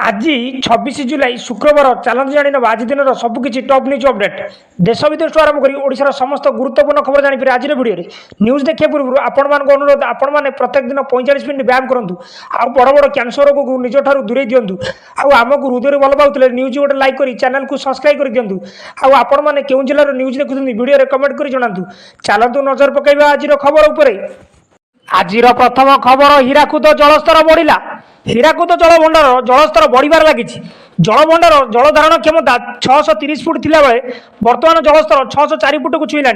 आज 26 जुलाई शुक्रवार चलते जाणी ना आज दिन सबकि टॉप न्यूज अपडेट देश विदेश आरंभ कर ओडिशार समस्त गुरुत्वपूर्ण खबर जानीपर आज भिडियो न्यूज देखा पूर्व आपण अनुरोध आपण मैंने प्रत्येक दिन 45 मिनट व्यायाम करूँ आ बड़ बड़ कैंसर रोग को निज ठार दूरे दिंतु आमको हृदय भल पाते न्यूज गोटे लाइक कर चैनल को सब्सक्राइब कर दिंतु आपण मैंने क्यों जिलार न्यूज देखुं भिडियो कमेंट कर जनातु चलतु नजर पकड़ा आज खबर उपर आज प्रथम खबर हीराकुद जलस्तर बढ़ला हीराकुद जलभंडार जलस्तर बढ़िबार लगी जलभंडार जल धारण क्षमता 630 फुट थिला बेले वर्तमान जलस्तर 604 फुट को छुईला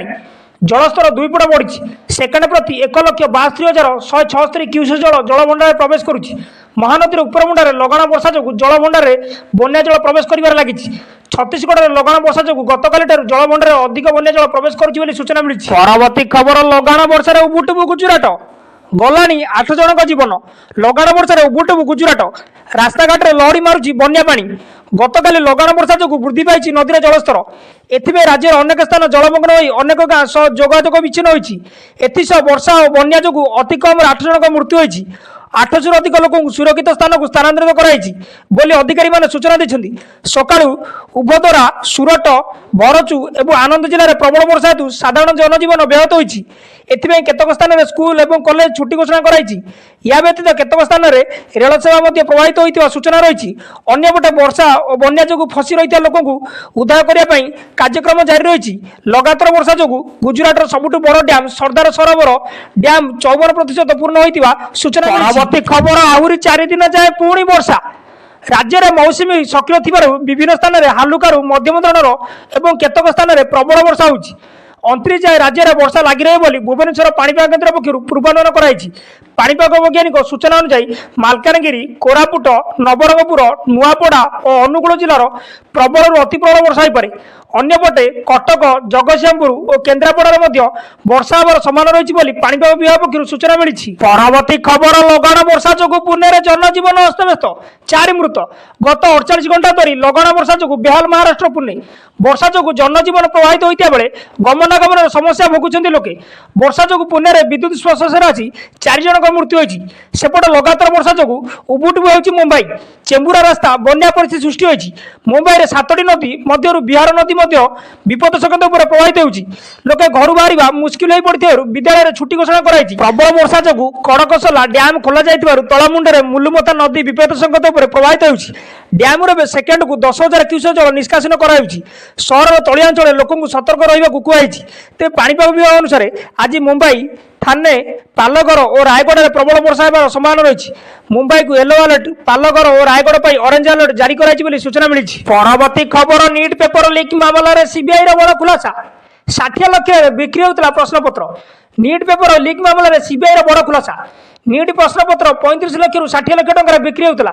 जलस्तर 2 फुट बढ़ी सेकेंड प्रति 1,62,176 क्यूसेक जल जलभंडार प्रवेश करुच्ची महानदी उपरमुंडारे लगाण वर्षा जो जलभंडार बन्या जल प्रवेश कर लगी छत्तीसगढ़ में लगाण वर्षा जो गतकाली जलभंडार अधिक बन्या जल प्रवेश करुच्ची सूचना मिली। परवर्ती खबर लगाण वर्षा उबुटुबु गुजरात गलानी 8 जन जीवन लगाण वर्षा उबुटुबु गुजरात रास्ताघाट में लहड़ी मारुची बन्या पानी गतकाली लगाण वर्षा जो वृद्धि पाई नदीर जलस्तर एथिबे राज्य अनेक स्थान जलमग्न होई अनेक गाँ सह जोगाजोग विच्छिन्न होईछि एथिसह वर्षा और बन्या जो अति कम 8 जन मृत्यु होईछि 800 अधिक लोक सुरक्षित स्थान को स्थानांतरित कर अधिकारी मैंने सूचना देते सकाळु उभदरा सुरट भरचु और आनंद जिले में प्रबल वर्षा हेतु साधारण जनजीवन व्याहत होईछि एथिबे केतक स्थान में स्कूल और कॉलेज छुट्टी घोषणा कराई या व्यतीत केतक स्थान में रेल सेवा प्रभावित होता सूचना रही अंपटे वर्षा और बन्या जो फसी रही लोक उद्धार करने कार्यक्रम जारी रही लगातार वर्षा जो गुजरात सबुठ बड़ डैम सरदार सरोवर डैम 54% पूर्ण होता सूचना। परवर्ती खबर आहरी 4 दिन जाए पुणी वर्षा राज्य में मौसुमी सक्रिय थी विभिन्न स्थान में हालुकारु मध्यम धरणर और केतक स्थान में प्रबल वर्षा होगी 29 जाए राज्य में वर्षा लगी रही बोली भुवनेश्वर पाणीपाग केन्द्र पक्षर पूर्वानुमान कराई पाणीपाग वैज्ञानिक सूचना अनुसार मालकानगिरी कोरापुट नवरंगपुर नुआपड़ा और अनुगुल जिलार प्रबल अति प्रबल वर्षा हो पारे अन्यपटे कटक जगतसिंहपुर और केन्द्रापड़ा वर्षा हमार समान रही पाणीपाग विभाग पक्षर सूचना मिली। परवर्ती खबर लगाण वर्षा जो पुणे में जनजीवन अस्तव्यस्त 4 मृत गत 48 घंटा धरी लगाण वर्षा जो बेहाल महाराष्ट्र पुणे वर्षा जो जनजीवन प्रभावित होता बेले गमनागमन समस्या भोगुंट लोके वर्षा जो पुणे में विद्युत स्पर्श आसी 4 जन मृत्यु होती सेपटे लगातार वर्षा जो उबुटुबु होती मुंबई चेंबुरा रास्ता बन्या परिस्थिति सृष्टि होती मुंबई 7टी नदी मध्य बिहार नदी विपद संकेत प्रभावित होती लोके घर बाहर मुस्किल हो पड़े विद्यालय छुट्टी घोषणा कराई प्रबल वर्षा जो कड़कसला डैम खोल जाइए तलामुंडे मुलुमता नदी विपद संकेत प्रभावित होती डैम सेकेंड को 10,000 क्यूसेक जल निष्कासन कराई सहर तलियांचल लोक सतर्क रहा कहुई तेज पाणीपाग विभाग अनुसार आज मुंबई ठाणे पालघर और रायगढ़ में प्रबल वर्षा होगा संभावना रही मुंबई को येलो अलर्ट पालघर और रायगढ़ पर ऑरेंज अलर्ट जारी कराई सूचना मिली। परवर्ती खबर नीट पेपर लीक मामला सीबीआई बड़ खुलासा 60 लाख बिक्री होता प्रश्नपत्र नीट पेपर लीक मामला सीबीआई बड़ खुलासा नीट प्रश्नपत्र 35 लाख रु 60 लाख टंका बिक्री होता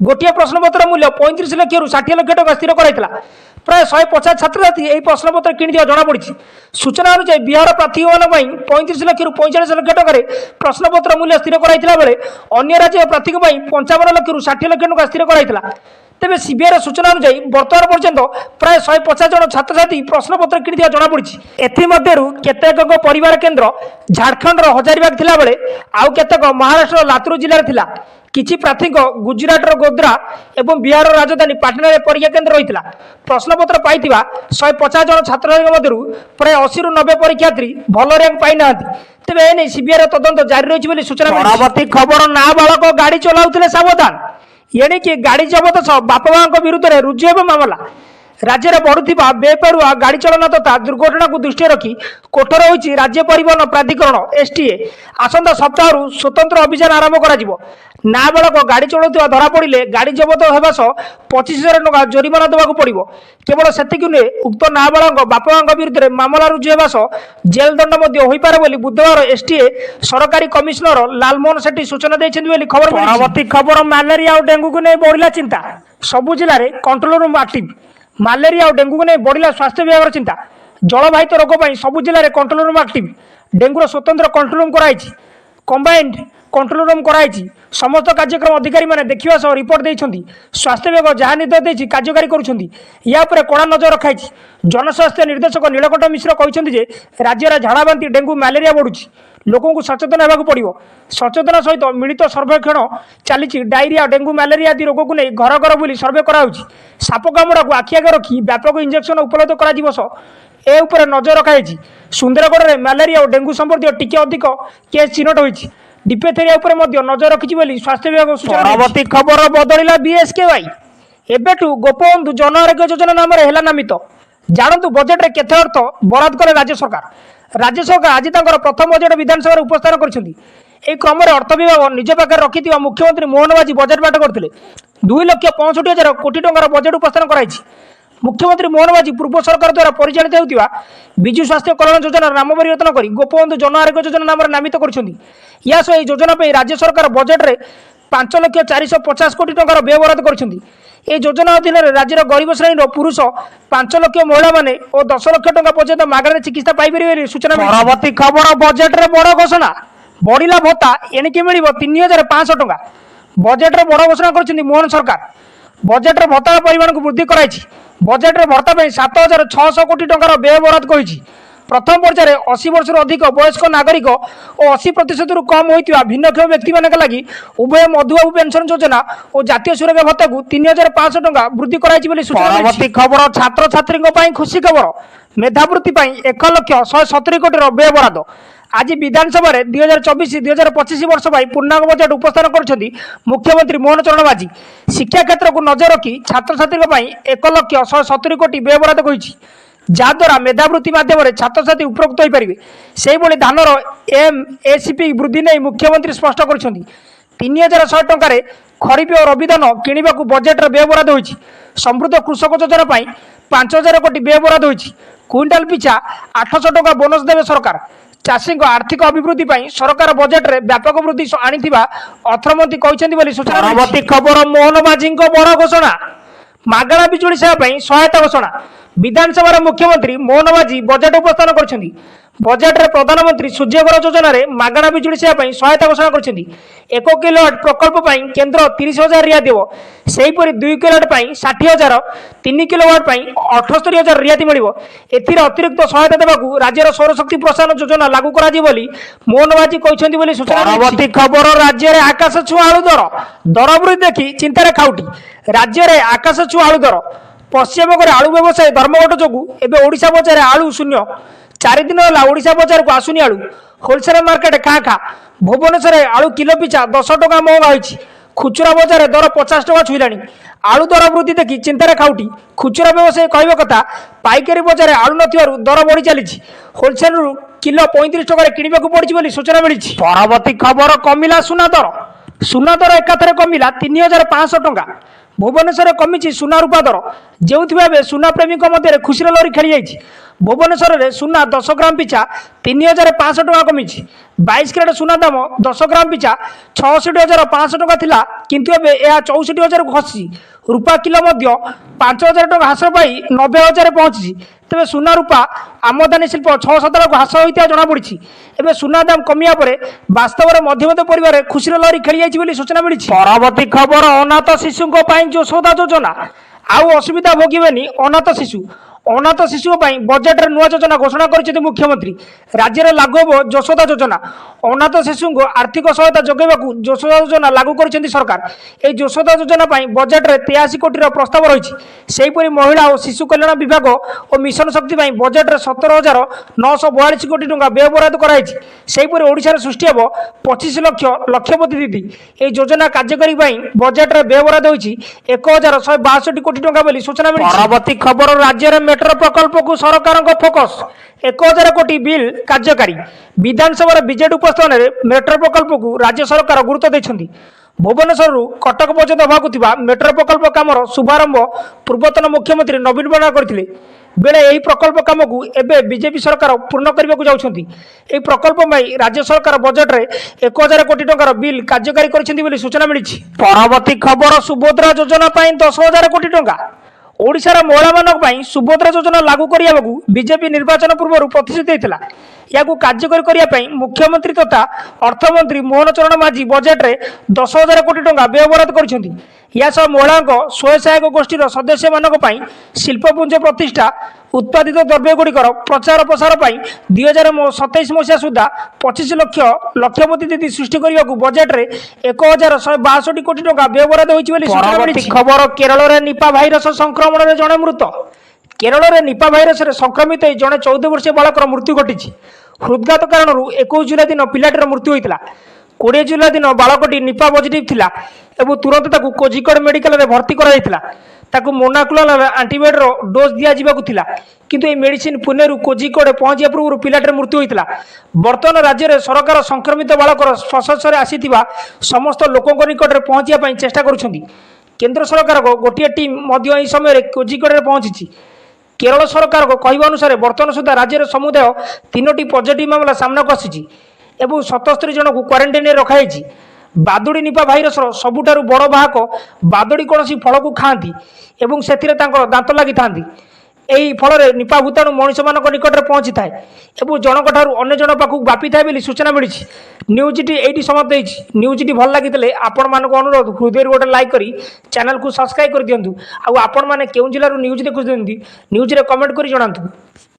गोटे प्रश्नपत्र मूल्य 35 लाख रु 60 लाख टंका स्थिर कराइला प्राय 150 छात्र छात्री यही प्रश्नपत्र किणी जमापड़ी सूचना अनुसार बिहार प्रार्थी 35 लाख रु 45 लाख टंका प्रश्नपत्र मूल्य स्थिर कराइला बेले अन्य राज्य प्रार्थी 55 लाख रु 60 लाख टंका स्थिर कराइला तेज सीबीआई सूचना अनुसार बर्तमान पर्यंत प्राय 150 जन छात्र छात्री प्रश्नपत्र किणी जमापड़ी एमध्यु केतेक परिवार केन्द्र झारखंड हजारीबाग थिला बेले आउ केतेक महाराष्ट्र लातूर जिले थिला किछि प्रार्थी गुजरात गोद्रा एवं बिहार राजधानी पाटना में परीक्षा केन्द्र रही प्रश्नपत्र पाई 150 जन छात्र मध्य प्राय 80 रु 90 परीक्षार्थी भल रैंक पाई ना तेज एने सीबीआई तदंत जारी रही सूचना। परवर्ती खबर नाबालक गाड़ी चलाउथिले सावधान एणिकी गाड़ी जबत सह बापा मां विरुद्ध में रुजु हो मामला राज्य में बढ़ुवा बेपरुआ गाड़ी चलन तथा दुर्घटना को दृष्टि रखी कोठर होती राज्य परिवहन प्राधिकरण एसटीए आसंता सप्ताह स्वतंत्र अभियान आरंभ कर नाबालक गाड़ी चलाउथिबा धरा पड़े गाड़ी जबत होगा सह 25,000 टंका जोरिमाना देवाक पड़ो केवल सेतिक नुहे उक्त नाबालक बापा मां विरुद्ध में मामला रुजु होगा सह जेल दंड हो पारे बुधवार एसटीए सरकारी कमिशनर लालमोहन सेठी सूचना देते खबर। परवर्ती खबर मलेरिया और डेंगू को नहीं बढ़ला चिंता सबु जिले में कंट्रोल रूम एक्टिव मलेरिया और डेंगू को नहीं बढ़ला स्वास्थ्य विभाग चिंता जलवाहित रोग पर सबु जिले में कंट्रोल रूम एक्टिव डेंगूर स्वतंत्र कंट्रोल रूम कराई कंबाइंड कंट्रोल रूम कराई समस्त कार्यक्रम अधिकारी मैंने देखा सह रिपोर्ट देती स्वास्थ्य विभाग जहाँ निर्देश देती कार्यकारी कर कड़ा नजर रखाई जनस्वास्थ्य निर्देशक नीलकंठ मिश्र कहते राज्य में झाड़ाबांति डेंगू मलेरिया बढ़ुची लोक सचेतन होगा पड़ो। सचेतन सहित मिलित सर्वेक्षण चली डायरिया डेंगू मलेरिया आदि रोग को नहीं घर घर बुली सर्वे कराऊँच। साप कामुड़ा को आखि आगे रखी व्यापक इंजेक्शन उपलब्ध कर नजर रखाई। सुंदरगढ़ में मलेरिया और डेंगू संबंधी टिके अधिक केस चिन्हट होती। डिपेथेरिया नजर रखी स्वास्थ्य विभाग सूचना। परवर्ती खबर बदलिला बीएसकेवाई एबेठू गोपबंधु जन आरोग्य योजना नाम है नामित। जानतु बजेट में केते अर्थ बराद कले राज्य सरकार। राज्य सरकार आज प्रथम बजेट विधानसभा उपस्थान कर क्रम अर्थ विभाग निज पाखे रखि मुख्यमंत्री मोहन माझी बजेट पाठ करते 2,65,000 कोटी टंकार बजेट उपस्थान कराई। मुख्यमंत्री मोहन माझी पूर्व सरकार द्वारा परिचालित होता विजु स्वास्थ्य कल्याण योजना नाम परिवर्तन कर गोपबंधु जन आरोग्य योजना नाम नामित कर योजना राज्य सरकार बजेट में 5,450,000 कोटी टंकार व्यय बराद कर योजना अधीन राज्यर गरीब श्रेणी पुरुष 5 लाख महिला माने और 10 लाख टंका पर्यंत मागणे चिकित्सा पाइपर सूचना। परवर्ती खबर बजेट में बड़ घोषणा बढ़िला भत्ता एणिकी मिल 3,500 टंका। बजेट में बड़ घोषणा कर मोहन सरकार। बजेट में भत्ता परिमाण को वृद्धि कराई। बजेट में भत्ता 7,600 कोटी टंकार व्यय बराद कर प्रथम पर्यायर 80 वर्ष अधिक वयस्क नागरिक और 80% कम होता भिन्नक्षम व्यक्ति मान लगी उभय मधुबाबू पेंशन योजना और जातीय सुरक्षा भत्ता को 3,500 टंका वृद्धि कराई। परवर्ती खबर छात्र छात्री खुशी खबर मेधावृत्ति 1,170 कोटी व्यय बराद। आज विधानसभा 2024-2025 वर्ष पूर्णांग बजेट उपस्थान कर मुख्यमंत्री मोहन चरण माझी। शिक्षा क्षेत्र को नजर रखी छात्र छात्री 1,170 कोटी व्यय बराद कर जहाद्वारा मेधावृत्ति मध्यम छात्र छात्री उपकृत हो पारे। से धानर एमएसपी वृद्धि नहीं मुख्यमंत्री स्पष्ट कर 3,100 टंकार खरीफ और रबी धान किणवा बजेट व्यय बराद होती। समृद्ध कृषक योजना 5,000 कोटी व्यय बराद होती। क्विंटाल पिछा 800 टंका बोनस देवे सरकार। चाषी आर्थिक अभिवृद्धि सरकार बजेट में व्यापक वृद्धि आनी अर्थमंत्री कहते सूचना। परवर्ती खबर मोहन माझी बड़ घोषणा मागणा बिजुली सेवा सहायता घोषणा। विधानसभा मुख्यमंत्री मोहन माझी बजेट उपस्थान कर बजेट में प्रधानमंत्री सूर्यघर योजना मागणा बिजुली सेवा सहायता घोषणा कर 1 किलोवाट प्रकल्प केन्द्र 30,000 रियायती देव। सेहीपरि 2 किलोवाट 60,000 3 किलोवाट 78,000 रियायती मिल। अतिरिक्त सहायता देवाक राज्यर सौरशक्ति प्रोत्साहन योजना लागू करा मोहन माझी कहते सूचना। परवर्ती खबर राज्य में आकाश छुआ आलू दर वृद्धि देखी चिंतार खाउटी। राज्य में आकाश छुआ आलू दर पश्चिमबंग आलू व्यवसाय धर्मघट जो एवं ओडिशा बजार आलू शून्य 4 दिन है ओडिशा बजार को आसुनी आलू। होलसेल मार्केट खाँ खाँ भुवनेश्वर आलू किलो पिछा 10 टंका महंगा होती। खुचुरा बजार दर 50 टंका छुईला। आलू दर वृद्धि देखी चिंतार खाउटी। खुचुरा व्यवसायी कहवा कथा पाइकारी बजार आलू नथिबारु दर बढ़ी चली। होलसेल किलो 35 टंका किणवा पड़ी सूचना मिली। परवर्ती खबर कमिला सुना दर। सुना दर एकाथरे कमिला 3,500 टंका। भुवनेश्वर कमी सुना रूपा दर जो सुना प्रेमी मध्य खुशी लहरी खेली जाइए। भुवनेश्वर में सुना 10 ग्राम पिछा 3,500 टंका कमी। 22 कैरेट सुना दाम 10 ग्राम पिछा 66,500 टंका थिला किंतु एबे यह 64,000 को खसी। रूपा किलो 5,000 टंका ह्रास पाई 90,000 पहुंची। तेज सुना रूपा आमदानी शिल्प 6-7 लाख ह्रास होता जमापड़ी। एवं सुना दाम कमिया वास्तव में मध्यमत परिवार खुशी लहरी खेली जाइए सूचना मिली। परवर्ती खबर अनाथ शिशु यशोदा योजना आउ असुविधा भोगेनि अनाथ शिशु। अनाथ शिशु बजेट नुआ योजना घोषणा कर मुख्यमंत्री। राज्य में लागू हो यशोदा योजना। अनाथ शिशु को आर्थिक सहायता जोगेवा यशोदा योजना लागू कर सरकार। यह यशोदा योजना बजेट में 83 कोटी प्रस्ताव रही। सेहीपरि महिला और शिशु कल्याण विभाग और मिशन शक्ति बजेट में 17,942 कोटी टंका व्यय बराद कराई। सेहीपरि ओडिशा रे सृष्टि हो 25 लाख लक्षपति दीदी। यह योजना कार्यकारी बजेट में व्यय बराद होती 1,162 कोटी टंका बोली सूचना मिली। परवर्ती खबर राज्य में मेट्रो प्रकल्प को सरकार फोकस 1,000 कोटी बिल कार्यकारी। विधानसभा बजेट उपस्थान में मेट्रो प्रकल्प को राज्य सरकार गुरुत्व देते। भुवनेश्वर कटक पर्यटन होगा मेट्रो प्रकल्प कामर शुभारंभ पूर्वतन मुख्यमंत्री नवीन पट्टनायक करथिले बेले यही प्रकल्प काम को एवं बीजेपी सरकार पूर्ण करने को जाउछंती। एही प्रकल्प राज्य सरकार बजेट में 1,000 कोटी टंकार बिल कार्यकारी करछंती सूचना मिली। परवर्ती खबर सुभद्रा योजना 10,000 कोटी टंका। ओडिशार महिला मानक सुभद्रा योजना लागू करने को बीजेपी निर्वाचन पूर्व प्रतिश्रुति देता। या कार्यकारी करने मुख्यमंत्री तथा अर्थमंत्री मोहन चरण माझी बजेट में 10,000 कोटी टंका व्यय बराद कर महिला स्वयं सहायक गोष्ठीर सदस्य मानक शिल्पपुंज प्रतिष्ठा उत्पादित द्रव्यଗୁଡ଼ିकर प्रचार प्रसार पर 2027 मसीहा सुधा 25 लक्ष लक्षपति निधि सृष्टि करने को बजेट रे 1162 कोटी टंका व्ययबराद होती। खबर केरल में निपा भाइरस संक्रमण में जड़े मृत। केरल में निपा भाइरस संक्रमित जड़े 14 वर्षीय बालकर मृत्यु घटी। हृदघात कारण 21 जुलाई दिन पिलाटीर मृत्यु होता। 20 जुलाई दिन बालकटी निपा पॉजिटिव थिला एवं तुरंत ताकू कोझिकोड मेडिकल रे भर्ती कराइथिला। ताकू मोनाक्लोनल एंटीबायोटिक डोज दिया जिबाकू थिला किंतु ए मेडिसिन पुनेरु कोझिकोड पहुंचिया पूर्व पिलाटीर मृत्यु होइतिला। वर्तमान राज्य रे सरकार संक्रमित बालकर स्पर्शरे आसीथिबा समस्त लोकଙ୍କ निकटरे पहुंचिया पई चेष्टा करूछंती। केंद्र सरकार को गोटिए टीम मध्य एही समय रे कोझिकोड रे पहुंचिछि। केरल सरकार को कहवा अनुसार वर्तमान सुधा राज्य रे समुदाय 3टी पॉजिटिव मामला सामना को आसीछि एवं 77 जन को क्वारंटाइन रखाई। बादुड़ी निपा भाइरस सबुठारु बड़ बाहक बादुड़ी कौन फल को खाती एवं से दांत लगी था। यही फल निपा भूताणु मनुष्य मान निकट में पहुंची थाए और जनक ठार अन्य जन पाखक व्यापी थाए बोली सूचना मिली। न्यूजटी ये समाप्त होती। न्यूजटी भल लगी आपण मानक अनुरोध हृदय गोटे लाइक करी चैनल को सब्सक्राइब कर दिंतु। आपण मैंने केउं जिलूर न्यूज देखुं न्यूज रे कमेंट कर जणातु।